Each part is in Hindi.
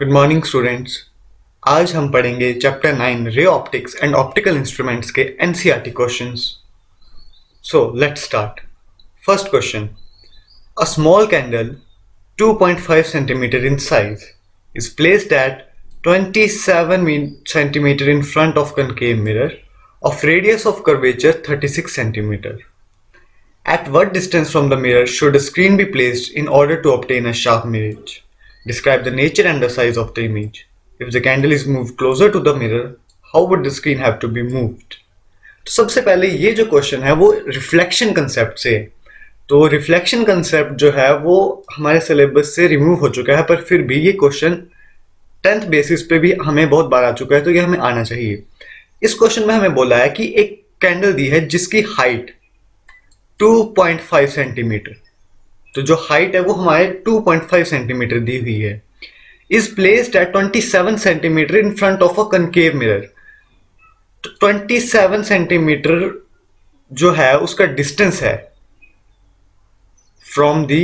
Good morning students. आज हम पढ़ेंगे chapter 9 ray optics and optical instruments के NCERT questions. So let's start. First question, a small candle 2.5 centimeter in size is placed at 27 centimeter in front of concave mirror of radius of curvature 36 centimeter. At what distance from the mirror should a screen be placed in order to obtain a sharp image? Describe the nature and the size of the image. If the candle is moved closer to the mirror, how would the screen have to be moved? तो सबसे पहले ये जो क्वेश्चन है वो रिफ्लेक्शन कंसेप्ट से है। तो रिफ्लेक्शन कंसेप्ट जो है वो हमारे सिलेबस से रिमूव हो चुका है, पर फिर भी ये क्वेश्चन 10th बेसिस पे भी हमें बहुत बार आ चुका है, तो ये हमें आना चाहिए। इस क्वेश्चन में हमें बोला है कि एक कैंडल दी है जिसकी हाइट 2.5 सेंटीमीटर, तो जो हाइट है वो हमारे 2.5 सेंटीमीटर दी हुई है, is placed at 27 centimetre in front of a concave mirror. तो 27 सेंटीमीटर जो है उसका डिस्टेंस है फ्रॉम द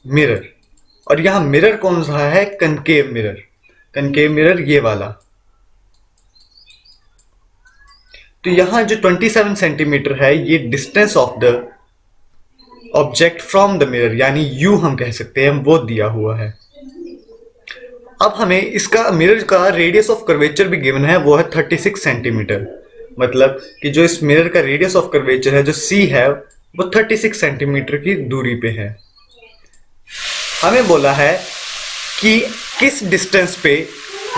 मिरर, और यहां मिरर कौन सा है? Concave mirror. कनकेव मिरर ये वाला। तो यहां जो 27 सेंटीमीटर है ये distance of the object from the mirror, यानी यू हम कह सकते हैं, वो दिया हुआ है। अब हमें इसका मिरर का रेडियस ऑफ कर्वेचर भी गिवन है, वो है 36 सेंटीमीटर। मतलब कि जो इस मिरर का रेडियस ऑफ कर्वेचर है, जो सी है, वो 36 सेंटीमीटर की दूरी पे है। हमें बोला है कि किस डिस्टेंस पे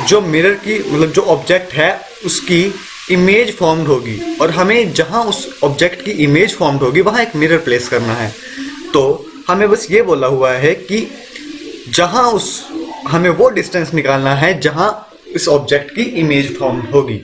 जो मिरर की मतलब जो ऑब्जेक्ट है उसकी इमेज फॉर्म्ड होगी, और हमें जहां उस ऑब्जेक्ट की इमेज फॉर्म्ड होगी वहां एक मिरर प्लेस करना है। तो हमें बस ये बोला हुआ है कि हमें वो डिस्टेंस निकालना है जहां इस ऑब्जेक्ट की इमेज फॉर्म होगी।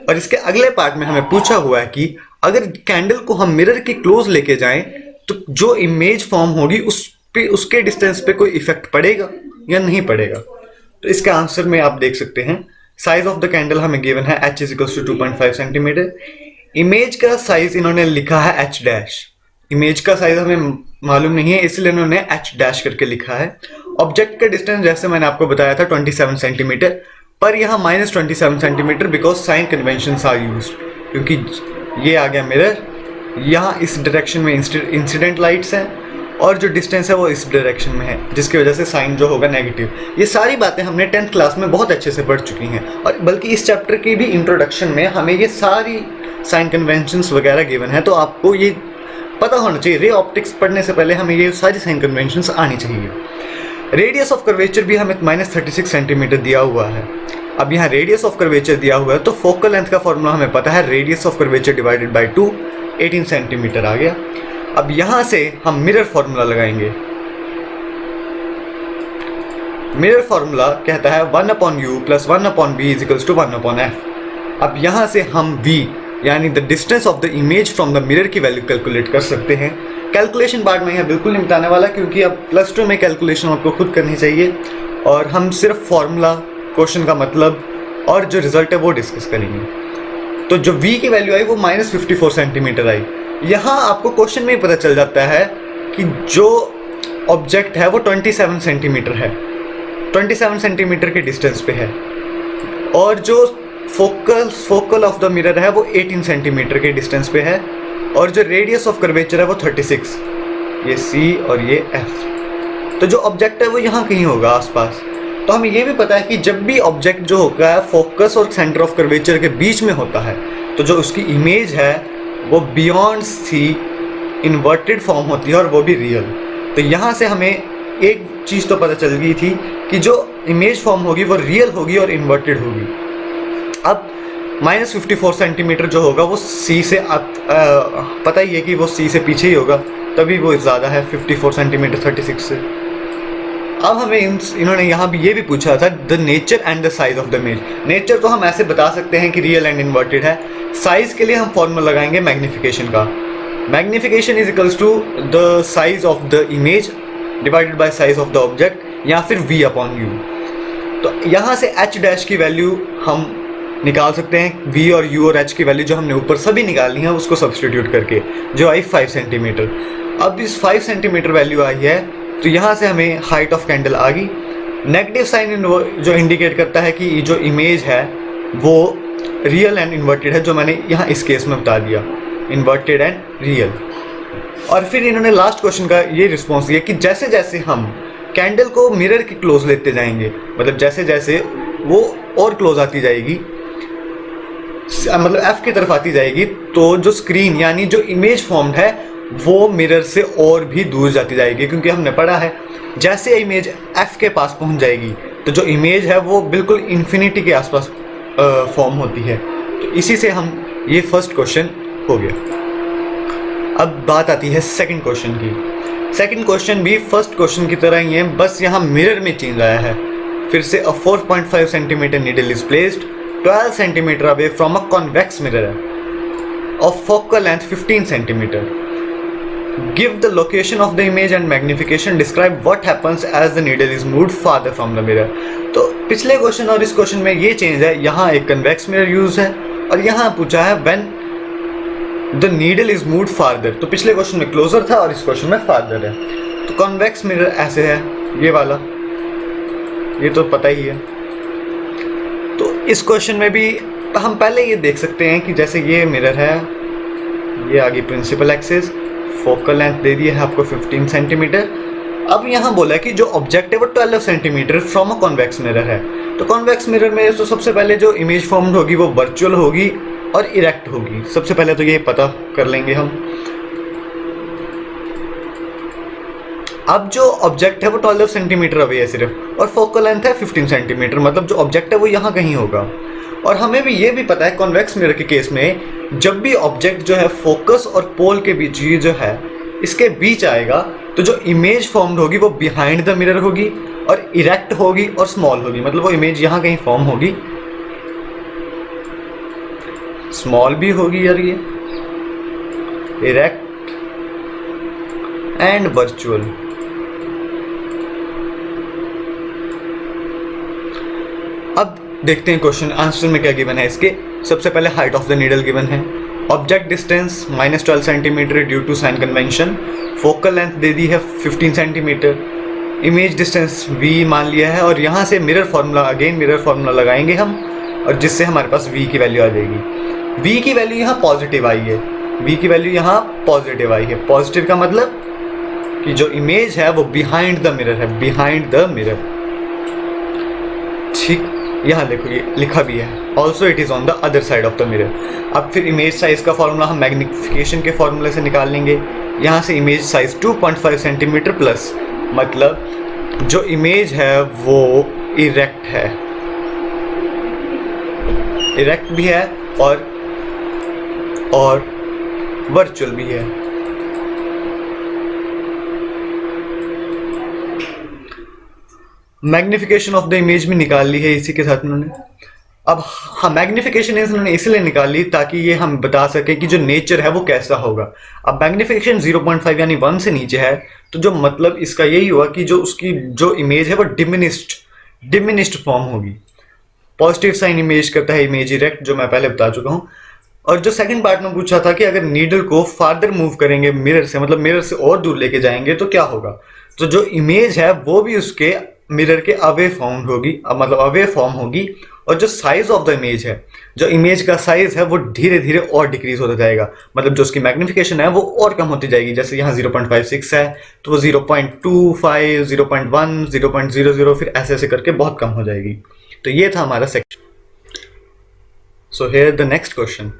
और इसके अगले पार्ट में हमें पूछा हुआ है कि अगर कैंडल को हम मिरर के क्लोज लेके जाएं तो जो इमेज फॉर्म होगी उसके डिस्टेंस पे कोई इफेक्ट पड़ेगा या नहीं पड़ेगा। तो इसके आंसर में आप देख सकते हैं, साइज ऑफ द कैंडल हमें गिवन है h = 2.5 सेंटीमीटर। इमेज का साइज इन्होंने लिखा है h'। इमेज का साइज हमें मालूम नहीं है, इसलिए इन्होंने h' करके लिखा है। ऑब्जेक्ट का डिस्टेंस जैसे मैंने आपको बताया था 27 सेंटीमीटर, पर यहाँ -27 centimetre because sign conventions are used, क्योंकि ये आ गया मिरर, यहाँ इस डायरेक्शन में इंसिडेंट लाइट्स हैं और जो डिस्टेंस है वो इस डायरेक्शन में है, जिसकी वजह से साइन जो होगा नेगेटिव। ये सारी बातें हमने 10th क्लास में बहुत अच्छे से पढ़ चुकी हैं, और बल्कि इस चैप्टर की भी इंट्रोडक्शन में हमें ये सारी साइन कन्वेंशंस वगैरह गिवन है, तो आपको ये पता होना चाहिए। रे ऑप्टिक्स पढ़ने से पहले हमें ये सारी साइन कन्वेंशंस आनी चाहिए। रेडियस ऑफ कर्वेचर भी हमें -36 सेंटीमीटर दिया हुआ है। अब यहाँ रेडियस ऑफ कर्वेचर दिया हुआ है तो फोकल लेंथ का फॉर्मूला हमें पता है, radius of curvature divided by 2, 18 centimeter आ गया। अब यहां से हम मिरर फॉर्मूला लगाएंगे। मिरर फॉर्मूला कहता है 1/u + 1/b = 1/f। अब यहां से हम v यानी the distance of the image from the mirror की वैल्यू कैलकुलेट कर सकते हैं। कैलकुलेशन पार्ट में यह बिल्कुल नहीं बताने वाला, क्योंकि अब +2 में कैलकुलेशन आपको खुद करनी चाहिए, और हम सिर्फ फॉर्मूला, क्वेश्चन का मतलब और जो रिजल्ट है वो डिस्कस करेंगे। तो जो v की वैल्यू आई वो -54 सेंटीमीटर आई। यहाँ आपको क्वेश्चन में ही पता चल जाता है कि जो ऑब्जेक्ट है वो 27 सेंटीमीटर है, 27 सेंटीमीटर के डिस्टेंस पे है, और जो फोकल ऑफ द मिरर है वो 18 सेंटीमीटर के डिस्टेंस पे है, और जो रेडियस ऑफ कर्वेचर है वो 36, ये C और ये F। तो जो ऑब्जेक्ट है वो यहाँ कहीं होगा आसपास। तो हमें ये भी पता है कि जब भी ऑब्जेक्ट जो होगा है फोकस और सेंटर ऑफ कर्वेचर के बीच में होता है, तो जो उसकी इमेज है वो बियॉन्ड C इन्वर्टेड फॉर्म होती है, और वो भी रियल। तो यहाँ से हमें एक चीज़ तो पता चल गई थी कि जो इमेज फॉर्म होगी वो रियल होगी और इन्वर्टेड होगी। अब -54 सेंटीमीटर जो होगा वो C से पता ही है कि वो C से पीछे ही होगा, तभी वो ज़्यादा है 54 सेंटीमीटर 36 से। अब हमें इन्होंने यहाँ भी ये भी पूछा था the nature and the size of the image. Nature तो हम ऐसे बता सकते हैं कि रियल एंड इन्वर्टेड है। साइज के लिए हम फॉर्मूला लगाएंगे मैग्निफिकेशन का। Magnification = the size of the image divided by size of the object, या फिर v/u। तो यहाँ से h' की वैल्यू हम निकाल सकते हैं। v और u और h की वैल्यू जो हमने ऊपर सभी निकालनी है उसको सब्सटीट्यूट करके, जो आई 5 सेंटीमीटर। अब इस 5 सेंटीमीटर वैल्यू आई है, तो यहाँ से हमें हाइट ऑफ कैंडल आ गई। नेगेटिव साइन जो इंडिकेट करता है कि जो इमेज है वो रियल एंड इन्वर्टेड है, जो मैंने यहाँ इस केस में बता दिया, इन्वर्टेड एंड रियल। और फिर इन्होंने लास्ट क्वेश्चन का ये रिस्पॉन्स दिया कि जैसे जैसे हम कैंडल को मिरर के क्लोज लेते जाएंगे, मतलब जैसे जैसे वो और क्लोज आती जाएगी, मतलब एफ की तरफ आती जाएगी, तो जो स्क्रीन यानी जो इमेज फॉर्म्ड है वो मिरर से और भी दूर जाती जाएगी, क्योंकि हमने पढ़ा है जैसे इमेज एफ के पास पहुंच जाएगी तो जो इमेज है वो बिल्कुल इन्फिनिटी के आसपास फॉर्म होती है। तो इसी से हम ये फर्स्ट क्वेश्चन हो गया। अब बात आती है सेकंड क्वेश्चन की। सेकंड क्वेश्चन भी फर्स्ट क्वेश्चन की तरह ही है, बस यहाँ मिरर में चेंज आया है। फिर से अ 4.5 centimetre needle is placed 12 centimetre away from a convex mirror of focal length 15 centimetre. Give the location of the image and magnification. Describe what happens as the needle is moved farther from the mirror. तो पिछले क्वेश्चन और इस क्वेश्चन में ये चेंज है, यहाँ एक कन्वेक्स मिरर यूज है और यहाँ पूछा है when the needle is moved farther। तो पिछले क्वेश्चन में क्लोजर था और इस क्वेश्चन में फार्दर है। तो कन्वेक्स मिरर ऐसे है, ये वाला, ये तो पता ही है। तो इस क्वेश्चन में भी हम पहले ये देख सकते हैं कि जैसे ये मिरर है, ये आगे प्रिंसिपल एक्सिस, फोकल लेंथ दे दी है आपको 15 सेंटीमीटर। अब यहाँ बोला है कि जो ऑब्जेक्ट है वो 12 centimetre from a convex mirror है। तो कॉन्वेक्स मिरर में तो सबसे पहले जो इमेज फॉर्म्ड होगी वो वर्चुअल होगी और इरेक्ट होगी। सबसे पहले तो ये पता कर लेंगे हम। अब जो ऑब्जेक्ट है वो 12 सेंटीमीटर अवे है सिर्फ, और फोकल लेंथ है 15 सेंटीमीटर, मतलब जो ऑब्जेक्ट है वो यहाँ कहीं होगा। और हमें भी ये भी पता है कॉन्वेक्स मिरर के केस में जब भी ऑब्जेक्ट जो है फोकस और पोल के बीच, ये जो है इसके बीच आएगा, तो जो इमेज फॉर्म्ड होगी वो बिहाइंड द मिरर होगी और इरेक्ट होगी और स्मॉल होगी, मतलब वो इमेज यहाँ कहीं फॉर्म होगी, स्मॉल भी होगी यार, ये इरेक्ट एंड वर्चुअल। अब देखते हैं क्वेश्चन आंसर में क्या गिवन है इसके। सबसे पहले height of the needle given है, object distance -12 centimeter due to sign convention, focal length दे दी है 15 सेंटीमीटर, इमेज डिस्टेंस v मान लिया है, और यहाँ से mirror formula, again mirror formula लगाएंगे हम, और जिससे हमारे पास v की वैल्यू आ जाएगी। v की वैल्यू यहाँ पॉजिटिव आई है, v की वैल्यू यहाँ पॉजिटिव आई है। पॉजिटिव का मतलब कि जो इमेज है वो बिहाइंड द मिरर है, बिहाइंड द मिरर। ठीक, यहाँ देखो ये लिखा भी है, also it is on the other side of the mirror. अब फिर इमेज साइज का फॉर्मूला हम मैग्निफिकेशन के फॉर्मूले से निकाल लेंगे। यहाँ से इमेज साइज 2.5 सेंटीमीटर प्लस, मतलब जो इमेज है वो इरेक्ट है, इरेक्ट भी है और वर्चुअल भी है। मैग्निफिकेशन ऑफ द इमेज भी निकाल ली है इसी के साथ उन्होंने। अब हाँ, मैग्निफिकेशन इन्होंने इसलिए निकाल ली ताकि ये हम बता सकें कि जो नेचर है वो कैसा होगा। अब मैग्निफिकेशन 0.5 यानी 1 से नीचे है, तो जो मतलब इसका यही हुआ कि जो उसकी जो इमेज है वो डिमिनिस्ड फॉर्म होगी। पॉजिटिव साइन इमेज करता है इमेज इरेक्ट, जो मैं पहले बता चुका हूँ। और जो सेकंड पार्ट में पूछा था कि अगर नीडल को फार्दर मूव करेंगे मिरर से, मतलब मिरर से और दूर लेके जाएंगे तो क्या होगा, तो जो इमेज है वो भी उसके मिरर के अवे फॉर्म होगी, मतलब अवे फॉर्म होगी, और जो साइज ऑफ द इमेज है, जो इमेज का साइज है वो धीरे धीरे और डिक्रीज होता जाएगा, मतलब जो उसकी मैग्निफिकेशन है वो और कम होती जाएगी। जैसे यहाँ 0.56 है तो वो 0.25, 0.1, 0.00, फिर ऐसे ऐसे करके बहुत कम हो जाएगी। तो ये था हमारा section. So here the next question,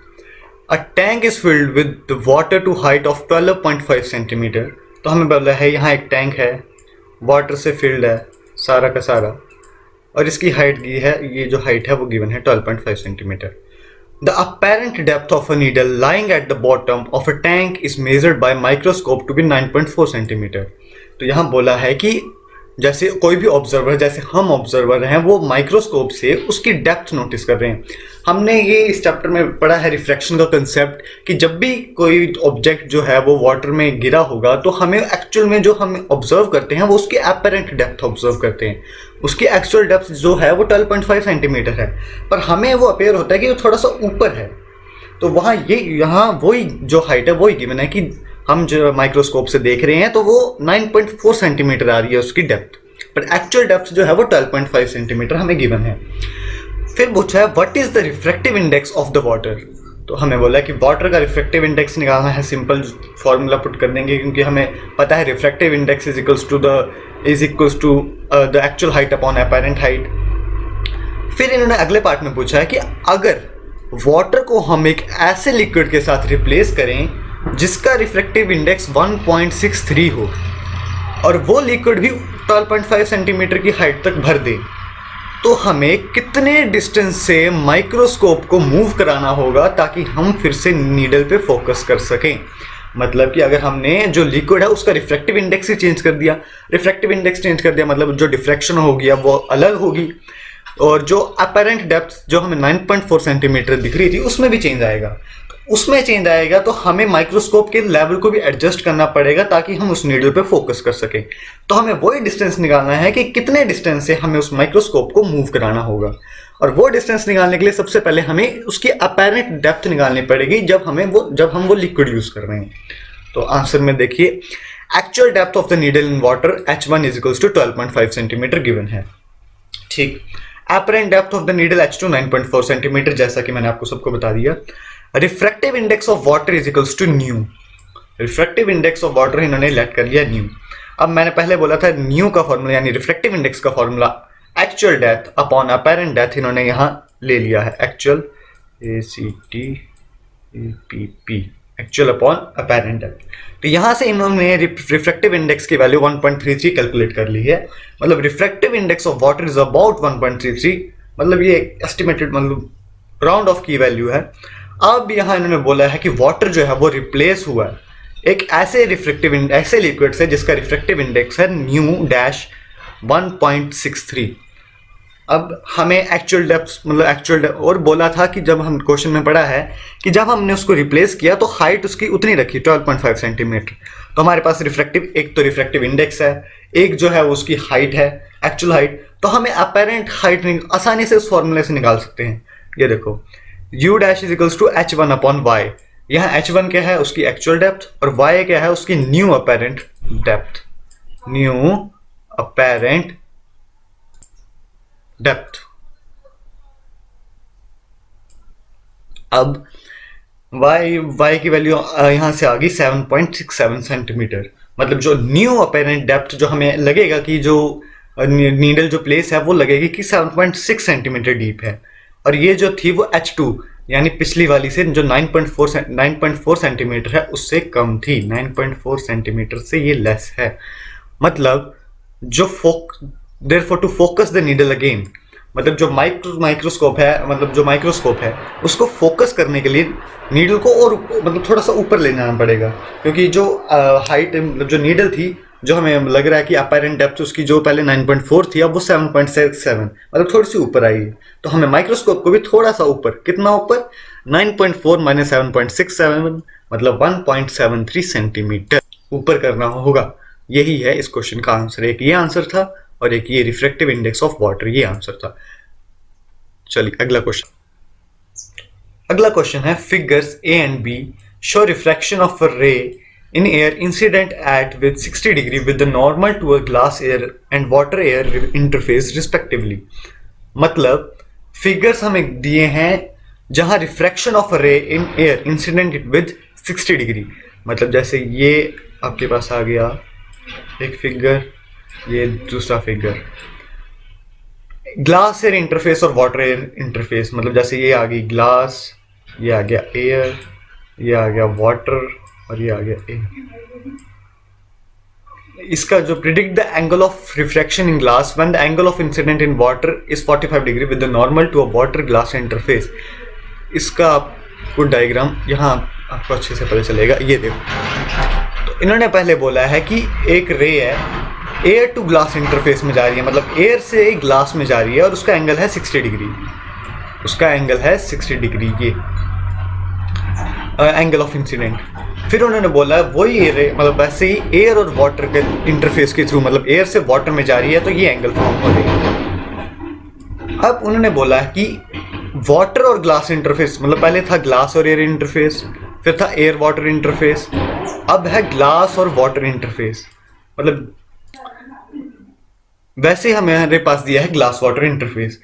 a tank is filled with water to height of 12.5 centimetre. तो हमें बोला है यहाँ एक टैंक है, वाटर से फिल्ड है सारा का सारा, और इसकी हाइट की है, ये जो हाइट है वो गिवन है 12.5 centimetre. The apparent depth of a needle lying at the bottom of a tank is measured by microscope to be 9.4 centimetre. तो यहाँ बोला है कि जैसे कोई भी ऑब्जर्वर, जैसे हम ऑब्जर्वर हैं, वो माइक्रोस्कोप से उसकी डेप्थ नोटिस कर रहे हैं। हमने ये इस चैप्टर में पढ़ा है रिफ्रैक्शन का कंसेप्ट, कि जब भी कोई ऑब्जेक्ट जो है वो वाटर में गिरा होगा तो हमें एक्चुअल में जो हम ऑब्जर्व करते हैं वो उसकी अपेरेंट डेप्थ ऑब्जर्व करते हैं। उसकी एक्चुअल डेप्थ जो है वो 12.5 सेंटीमीटर है, पर हमें वो अपेयर होता है कि वो थोड़ा सा ऊपर है। तो वहाँ यहाँ वही जो हाइट है वही गिवन है कि हम जो माइक्रोस्कोप से देख रहे हैं तो वो 9.4 सेंटीमीटर आ रही है उसकी डेप्थ। बट एक्चुअल डेप्थ जो है वो 12.5 सेंटीमीटर हमें गिवन है। फिर पूछा है what is the refractive index of the water. तो हमें बोला है कि वाटर का रिफ्रैक्टिव इंडेक्स निकालना है। सिंपल फॉर्मूला पुट कर देंगे क्योंकि हमें पता है refractive index is equals to the actual height upon apparent height. फिर इन्होंने अगले पार्ट में पूछा है कि अगर वाटर को हम एक ऐसे लिक्विड के साथ रिप्लेस करें जिसका रिफ्रैक्टिव इंडेक्स 1.63 हो और वो लिक्विड भी 12.5 सेंटीमीटर की हाइट तक भर दे, तो हमें कितने डिस्टेंस से माइक्रोस्कोप को मूव कराना होगा ताकि हम फिर से नीडल पे फोकस कर सकें। मतलब कि अगर हमने जो लिक्विड है उसका रिफ्रैक्टिव इंडेक्स ही चेंज कर दिया, रिफ्रैक्टिव इंडेक्स चेंज कर दिया मतलब जो डिफ्रैक्शन होगी अब वो अलग होगी, और जो अपैरेंट डेप्थ जो हमें 9.4 सेंटीमीटर दिख रही थी उसमें भी चेंज आएगा। उसमें चेंज आएगा तो हमें माइक्रोस्कोप के लेवल को भी एडजस्ट करना पड़ेगा ताकि हम उस नीडल पे फोकस कर सकें। तो हमें वही डिस्टेंस निकालना है कि कितने डिस्टेंस से हमें उस माइक्रोस्कोप को मूव कराना होगा, और वो डिस्टेंस निकालने के लिए सबसे पहले हमें उसकी अपैरेंट डेप्थ निकालनी पड़ेगी जब हम वो लिक्विड यूज कर रहे हैं। तो आंसर में देखिए actual depth of the needle in water H1 is equals to 12.5 centimetre given है। ठीक, apparent depth of the needle H2 9.4 centimetre, जैसा कि मैंने आपको सबको बता दिया। Refractive index of water is equals to mu. Refractive index of water इन्होंने लेट कर लिया न्यू। अब मैंने पहले बोला था न्यू का फॉर्मूला यानी रिफ्रैक्टिव इंडेक्स का formula actual depth upon apparent depth इन्होंने यहाँ ले लिया है। Actual ACT actual upon apparent depth. तो यहाँ से इन्होंने रिफ्रैक्टिव इंडेक्स की वैल्यू 1.33 कैलकुलेट कर ली है। मतलब refractive index of water is about 1.33, मतलब ये एस्टिमेटेड मतलब राउंड ऑफ की वैल्यू है। अब यहाँ इन्होंने बोला है कि वाटर जो है वो रिप्लेस हुआ है एक ऐसे ऐसे लिक्विड से जिसका रिफ्रैक्टिव इंडेक्स है -1.63। अब हमें एक्चुअल डेप्थ मतलब और बोला था कि जब हम क्वेश्चन में पढ़ा है कि जब हमने उसको रिप्लेस किया तो हाइट उसकी उतनी रखी 12.5 सेंटीमीटर। तो हमारे पास एक तो रिफ्रैक्टिव इंडेक्स है, एक जो है उसकी हाइट है एक्चुअल हाइट। तो हमें अपैरेंट हाइट आसानी से उस फॉर्मूले से निकाल सकते हैं। ये देखो U dash is equals to H1 upon Y. यहाँ H1 क्या है उसकी एक्चुअल डेप्थ और Y क्या है उसकी new apparent depth. New apparent depth. अब y की वैल्यू यहां से आ गई 7.67 सेंटीमीटर। मतलब जो न्यू अपैरेंट डेप्थ जो हमें लगेगा कि जो नीडल जो प्लेस है वो लगेगी कि 7.6 सेंटीमीटर डीप है, और ये जो थी वो H2 यानी पिछली वाली से जो 9.4 सेंटीमीटर है उससे कम थी। 9.4 सेंटीमीटर से ये लेस है। मतलब जो therefore to focus the needle again, मतलब जो माइक्रोस्कोप है उसको फोकस करने के लिए नीडल को और मतलब थोड़ा सा ऊपर ले जाना पड़ेगा, क्योंकि जो हाइट मतलब जो नीडल थी जो हमें लग रहा है कि अपैरेंट डेप्थ उसकी जो पहले 9.4 थी अब वो 7.67 मतलब थोड़ी सी ऊपर आई है। तो हमें माइक्रोस्कोप को भी थोड़ा सा ऊपर, कितना ऊपर 9.4 माइनस 7.67 मतलब 1.73 सेंटीमीटर ऊपर करना होगा। यही है इस क्वेश्चन का आंसर। एक ये आंसर था और एक ये रिफ्रैक्टिव इंडेक्स ऑफ वाटर ये आंसर था। चलिए अगला क्वेश्चन है figures A and B show refraction of a रे in air incident at with 60 degree with the normal to a glass air and water air interface respectively। मतलब फिगर्स हमें दिए हैं जहां रिफ्रैक्शन ऑफ अ रे in air incident with 60 degree. मतलब जैसे ये आपके पास आ गया एक फिगर, ये दूसरा फिगर, ग्लास एयर इंटरफेस और वाटर एयर इंटरफेस। मतलब जैसे ये आ गई ग्लास, ये आ गया एयर, ये आ गया वाटर और ये आ गया एयर। इसका जो predict the angle of refraction in glass when the angle of incident in water is 45 degree with the normal to a water glass interface. इसका आपको डायग्राम यहाँ आपको अच्छे से पता चलेगा। ये देखो, तो इन्होंने पहले बोला है कि एक रे है एयर टू ग्लास इंटरफेस में जा रही है, मतलब एयर से ग्लास में जा रही है और उसका एंगल है 60 डिग्री। उसका एंगल है 60 डिग्री, ये एंगल ऑफ इंसिडेंट। फिर उन्होंने बोला वही एयर मतलब वैसे ही एयर और वाटर के इंटरफेस के थ्रू मतलब एयर से वाटर में जा रही है तो ये एंगल फॉर्म हो रही है। अब उन्होंने बोला कि वाटर और ग्लास इंटरफेस, मतलब पहले था ग्लास और एयर इंटरफेस, फिर था एयर वाटर इंटरफेस, अब है ग्लास और वाटर इंटरफेस। मतलब वैसे हमारे पास दिया है ग्लास वाटर इंटरफेस।